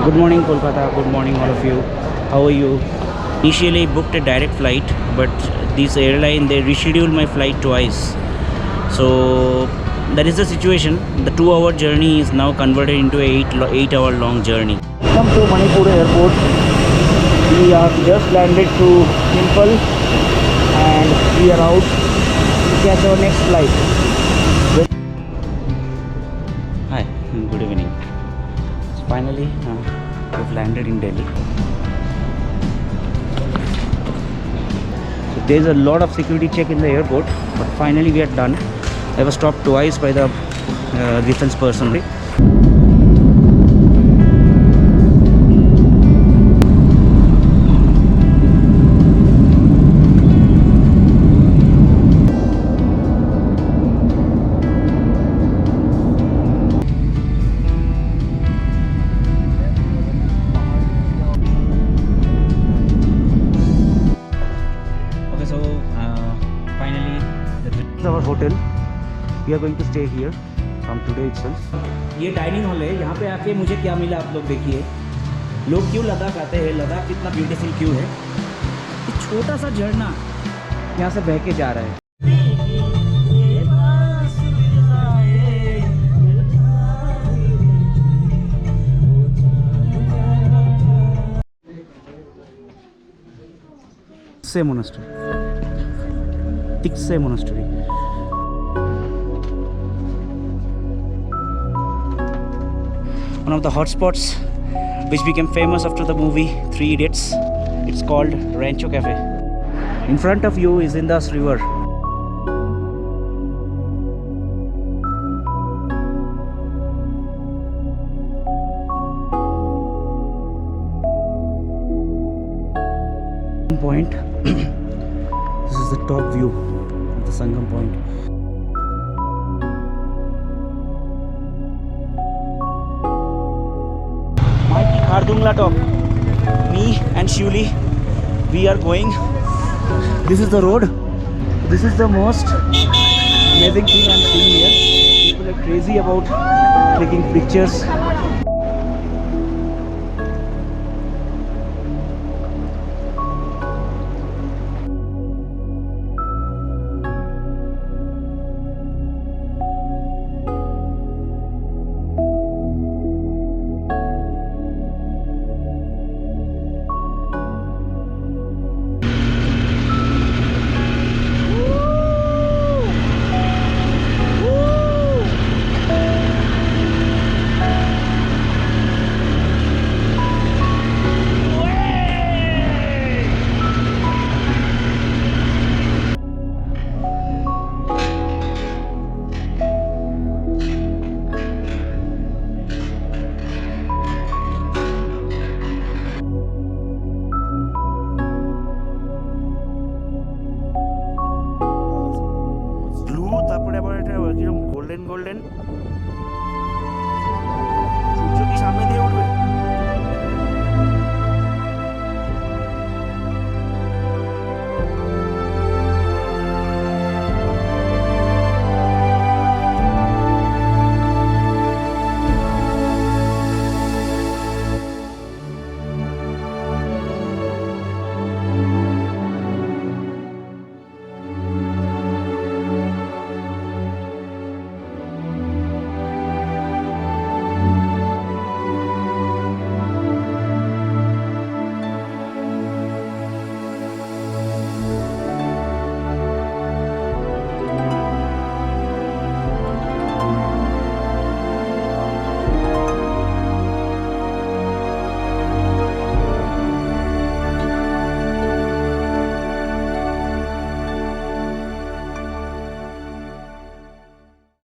Good morning Kolkata, good morning all of you. How are you? Initially booked a direct flight, but this airline they rescheduled my flight twice. So that is the situation. The 2-hour journey is now converted into a 8-hour long journey. Welcome to Manipur airport. We are just landed to Simple and we are out to catch our next flight. Hi, good evening. So finally we've landed in Delhi. So there's a lot of security check in the airport, but finally we are done. I was stopped twice by the defense personnel. Our hotel. We are going to stay here from today itself. ये dining hall है. यहाँ पे आके मुझे क्या मिला आप लोग देखिए. लोग क्यों लद्दाख आते हैं, लद्दाख कितना ब्यूटीफुल क्यों है. ये छोटा सा झरना यहाँ से बह के जा रहा है. से monastery, Tikse monastery. One of the hotspots which became famous after the movie 3 Idiots. It's called Rancho Cafe. In front of you is Indus River. Point. This is the top view of the Sangam Point. Mighty Khardungla top. Me and Shivli, we are going. This is the road. This is the most amazing thing I'm seeing here. People are crazy about taking pictures